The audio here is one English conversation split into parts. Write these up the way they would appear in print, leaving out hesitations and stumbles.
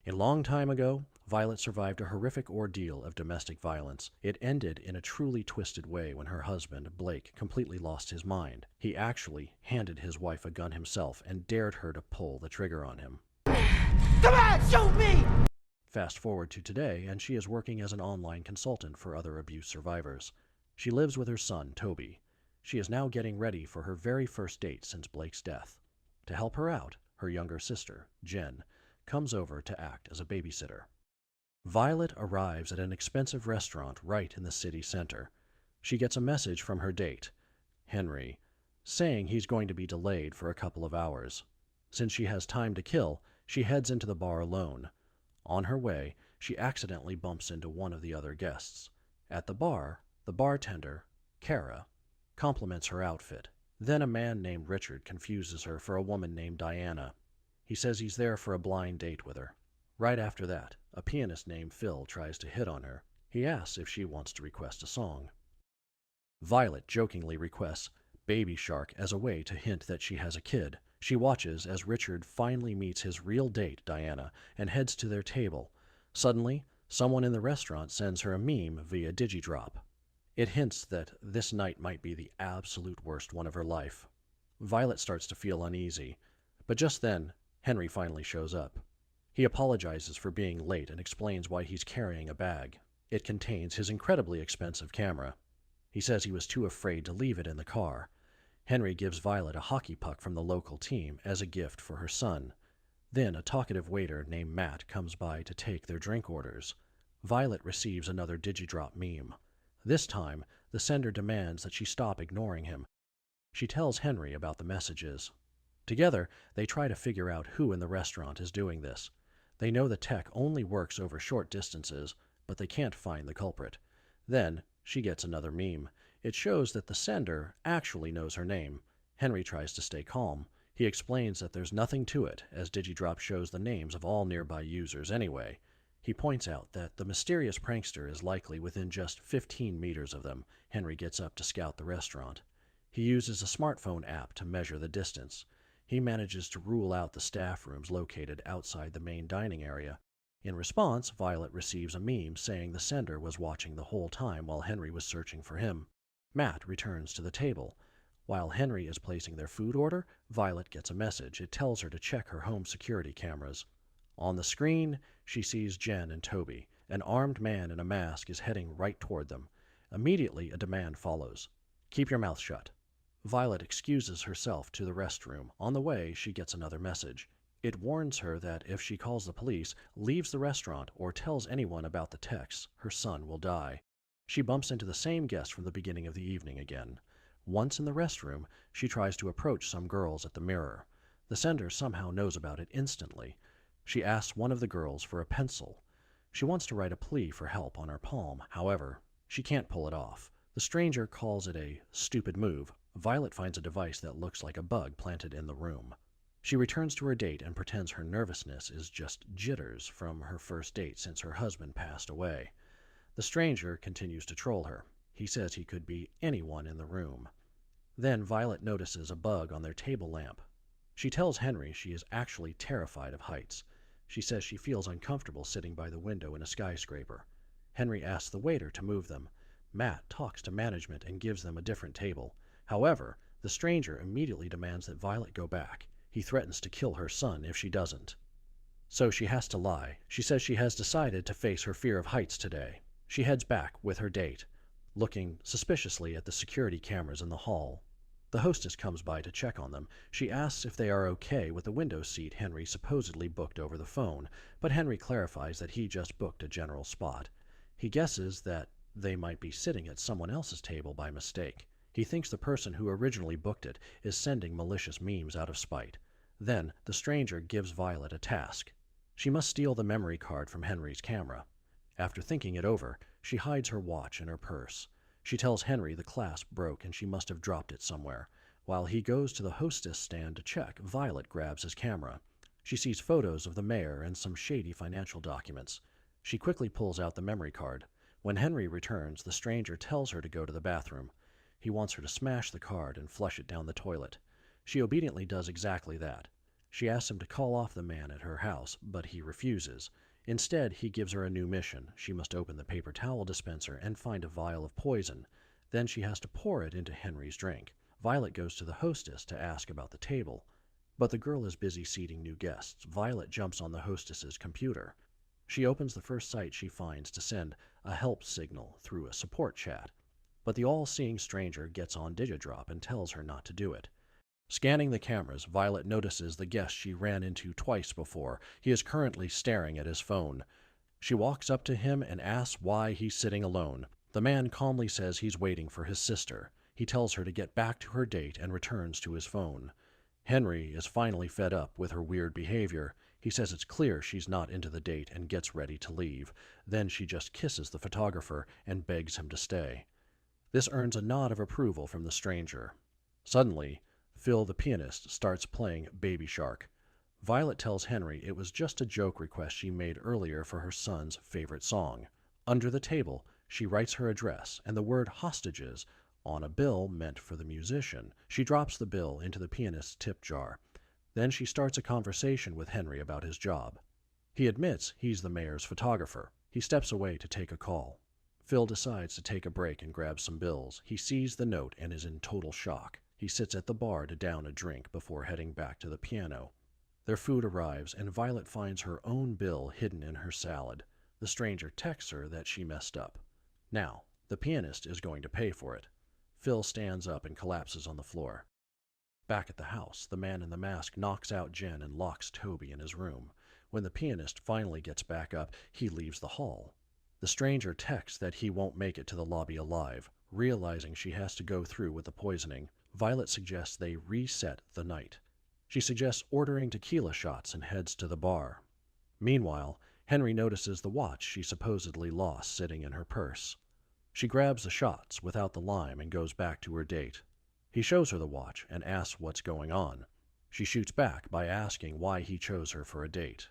A long time ago, Violet survived a horrific ordeal of domestic violence. It ended in a truly twisted way when her husband, Blake, completely lost his mind. He actually handed his wife a gun himself and dared her to pull the trigger on him. Come on, shoot me! Fast forward to today, and she is working as an online consultant for other abuse survivors. She lives with her son, Toby. She is now getting ready for her very first date since Blake's death. To help her out, her younger sister, Jen, comes over to act as a babysitter. Violet arrives at an expensive restaurant right in the city center. She gets a message from her date, Henry, saying he's going to be delayed for a couple of hours. Since she has time to kill, she heads into the bar alone. On her way, she accidentally bumps into one of the other guests. At the bar, the bartender, Kara, compliments her outfit. Then a man named Richard confuses her for a woman named Diana. He says he's there for a blind date with her. Right after that, a pianist named Phil tries to hit on her. He asks if she wants to request a song. Violet jokingly requests Baby Shark as a way to hint that she has a kid. She watches as Richard finally meets his real date, Diana, and heads to their table. Suddenly, someone in the restaurant sends her a meme via Digidrop. It hints that this night might be the absolute worst one of her life. Violet starts to feel uneasy, but just then, Henry finally shows up. He apologizes for being late and explains why he's carrying a bag. It contains his incredibly expensive camera. He says he was too afraid to leave it in the car. Henry gives Violet a hockey puck from the local team as a gift for her son. Then a talkative waiter named Matt comes by to take their drink orders. Violet receives another Digidrop meme. This time, the sender demands that she stop ignoring him. She tells Henry about the messages. Together, they try to figure out who in the restaurant is doing this. They know the tech only works over short distances, but they can't find the culprit. Then, she gets another meme. It shows that the sender actually knows her name. Henry tries to stay calm. He explains that there's nothing to it, as Digidrop shows the names of all nearby users anyway. He points out that the mysterious prankster is likely within just 15 meters of them. Henry gets up to scout the restaurant. He uses a smartphone app to measure the distance. He manages to rule out the staff rooms located outside the main dining area. In response, Violet receives a meme saying the sender was watching the whole time while Henry was searching for him. Matt returns to the table. While Henry is placing their food order, Violet gets a message. It tells her to check her home security cameras. On the screen, she sees Jen and Toby. An armed man in a mask is heading right toward them. Immediately, a demand follows. Keep your mouth shut. Violet excuses herself to the restroom. On the way, she gets another message. It warns her that if she calls the police, leaves the restaurant, or tells anyone about the texts, her son will die. She bumps into the same guest from the beginning of the evening again. Once in the restroom, she tries to approach some girls at the mirror. The sender somehow knows about it instantly. She asks one of the girls for a pencil. She wants to write a plea for help on her palm. However, she can't pull it off. The stranger calls it a stupid move. Violet finds a device that looks like a bug planted in the room. She returns to her date and pretends her nervousness is just jitters from her first date since her husband passed away. The stranger continues to troll her. He says he could be anyone in the room. Then Violet notices a bug on their table lamp. She tells Henry she is actually terrified of heights. She says she feels uncomfortable sitting by the window in a skyscraper. Henry asks the waiter to move them. Matt talks to management and gives them a different table. However, the stranger immediately demands that Violet go back. He threatens to kill her son if she doesn't. So she has to lie. She says she has decided to face her fear of heights today. She heads back with her date, looking suspiciously at the security cameras in the hall. The hostess comes by to check on them. She asks if they are okay with the window seat Henry supposedly booked over the phone, but Henry clarifies that he just booked a general spot. He guesses that they might be sitting at someone else's table by mistake. He thinks the person who originally booked it is sending malicious memes out of spite. Then, the stranger gives Violet a task. She must steal the memory card from Henry's camera. After thinking it over, she hides her watch in her purse. She tells Henry the clasp broke and she must have dropped it somewhere. While he goes to the hostess stand to check, Violet grabs his camera. She sees photos of the mayor and some shady financial documents. She quickly pulls out the memory card. When Henry returns, the stranger tells her to go to the bathroom. He wants her to smash the card and flush it down the toilet. She obediently does exactly that. She asks him to call off the man at her house, but he refuses. Instead, he gives her a new mission. She must open the paper towel dispenser and find a vial of poison. Then she has to pour it into Henry's drink. Violet goes to the hostess to ask about the table. But the girl is busy seating new guests. Violet jumps on the hostess's computer. She opens the first site she finds to send a help signal through a support chat. But the all-seeing stranger gets on Digidrop and tells her not to do it. Scanning the cameras, Violet notices the guest she ran into twice before. He is currently staring at his phone. She walks up to him and asks why he's sitting alone. The man calmly says he's waiting for his sister. He tells her to get back to her date and returns to his phone. Henry is finally fed up with her weird behavior. He says it's clear she's not into the date and gets ready to leave. Then she just kisses the photographer and begs him to stay. This earns a nod of approval from the stranger. Suddenly, Phil the pianist starts playing Baby Shark. Violet tells Henry it was just a joke request she made earlier for her son's favorite song. Under the table, she writes her address and the word hostages on a bill meant for the musician. She drops the bill into the pianist's tip jar. Then she starts a conversation with Henry about his job. He admits he's the mayor's photographer. He steps away to take a call. Phil decides to take a break and grab some bills. He sees the note and is in total shock. He sits at the bar to down a drink before heading back to the piano. Their food arrives, and Violet finds her own bill hidden in her salad. The stranger texts her that she messed up. Now, the pianist is going to pay for it. Phil stands up and collapses on the floor. Back at the house, the man in the mask knocks out Jen and locks Toby in his room. When the pianist finally gets back up, he leaves the hall. The stranger texts that he won't make it to the lobby alive. Realizing she has to go through with the poisoning, Violet suggests they reset the night. She suggests ordering tequila shots and heads to the bar. Meanwhile, Henry notices the watch she supposedly lost sitting in her purse. She grabs the shots without the lime and goes back to her date. He shows her the watch and asks what's going on. She shoots back by asking why he chose her for a date.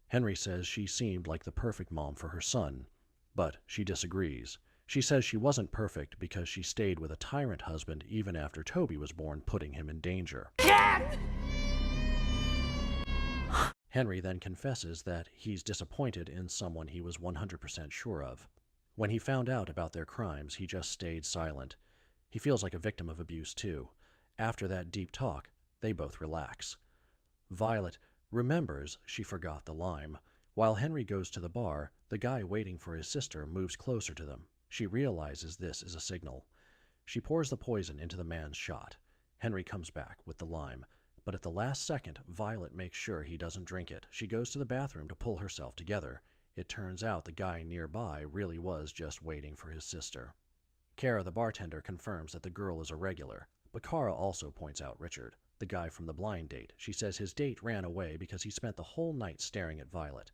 Henry says she seemed like the perfect mom for her son, but she disagrees. She says she wasn't perfect because she stayed with a tyrant husband even after Toby was born, putting him in danger. Henry then confesses that he's disappointed in someone he was 100% sure of. When he found out about their crimes, he just stayed silent. He feels like a victim of abuse too. After that deep talk, they both relax. Violet remembers she forgot the lime. While Henry goes to the bar, the guy waiting for his sister moves closer to them. She realizes this is a signal. She pours the poison into the man's shot. Henry comes back with the lime, but at the last second, Violet makes sure he doesn't drink it. She goes to the bathroom to pull herself together. It turns out the guy nearby really was just waiting for his sister. Kara, the bartender, confirms that the girl is a regular, but Kara also points out Richard, the guy from the blind date. She says his date ran away because he spent the whole night staring at Violet.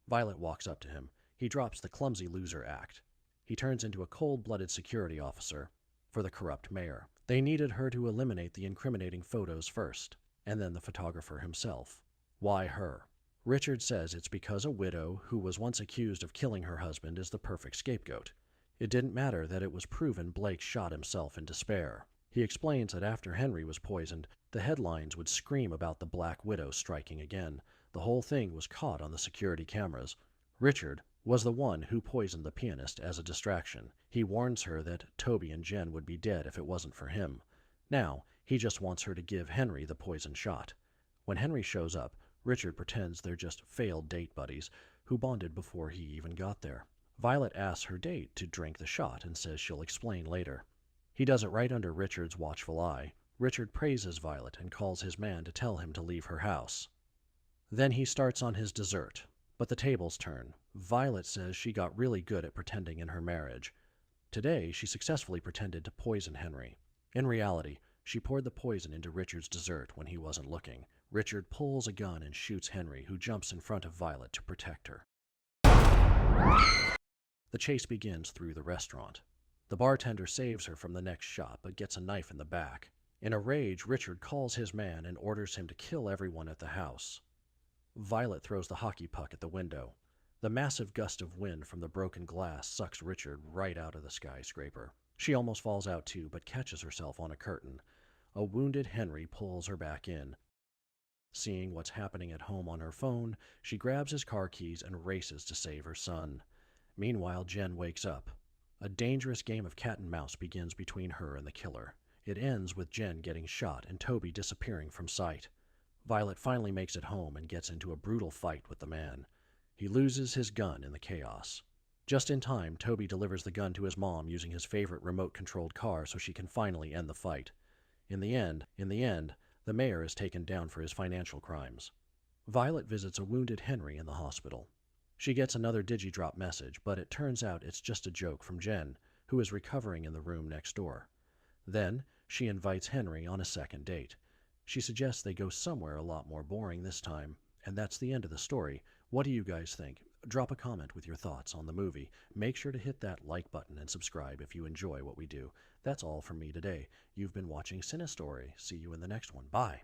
Violet walks up to him. He drops the clumsy loser act. He turns into a cold-blooded security officer for the corrupt mayor. They needed her to eliminate the incriminating photos first, and then the photographer himself. Why her? Richard says it's because a widow who was once accused of killing her husband is the perfect scapegoat. It didn't matter that it was proven Blake shot himself in despair. He explains that after Henry was poisoned, the headlines would scream about the Black Widow striking again. The whole thing was caught on the security cameras. Richard was the one who poisoned the pianist as a distraction. He warns her that Toby and Jen would be dead if it wasn't for him. Now, he just wants her to give Henry the poison shot. When Henry shows up, Richard pretends they're just failed date buddies who bonded before he even got there. Violet asks her date to drink the shot and says she'll explain later. He does it right under Richard's watchful eye. Richard praises Violet and calls his man to tell him to leave her house. Then he starts on his dessert, but the tables turn. Violet says she got really good at pretending in her marriage. Today, she successfully pretended to poison Henry. In reality, she poured the poison into Richard's dessert when he wasn't looking. Richard pulls a gun and shoots Henry, who jumps in front of Violet to protect her. The chase begins through the restaurant. The bartender saves her from the next shot, but gets a knife in the back. In a rage, Richard calls his man and orders him to kill everyone at the house. Violet throws the hockey puck at the window. The massive gust of wind from the broken glass sucks Richard right out of the skyscraper. She almost falls out too, but catches herself on a curtain. A wounded Henry pulls her back in. Seeing what's happening at home on her phone, she grabs his car keys and races to save her son. Meanwhile, Jen wakes up. A dangerous game of cat and mouse begins between her and the killer. It ends with Jen getting shot and Toby disappearing from sight. Violet finally makes it home and gets into a brutal fight with the man. He loses his gun in the chaos. Just in time, Toby delivers the gun to his mom using his favorite remote-controlled car so she can finally end the fight. In the end, the mayor is taken down for his financial crimes. Violet visits a wounded Henry in the hospital. She gets another Digidrop message, but it turns out it's just a joke from Jen, who is recovering in the room next door. Then, she invites Henry on a second date. She suggests they go somewhere a lot more boring this time, and that's the end of the story. What do you guys think? Drop a comment with your thoughts on the movie. Make sure to hit that like button and subscribe if you enjoy what we do. That's all from me today. You've been watching CineStory. See you in the next one. Bye.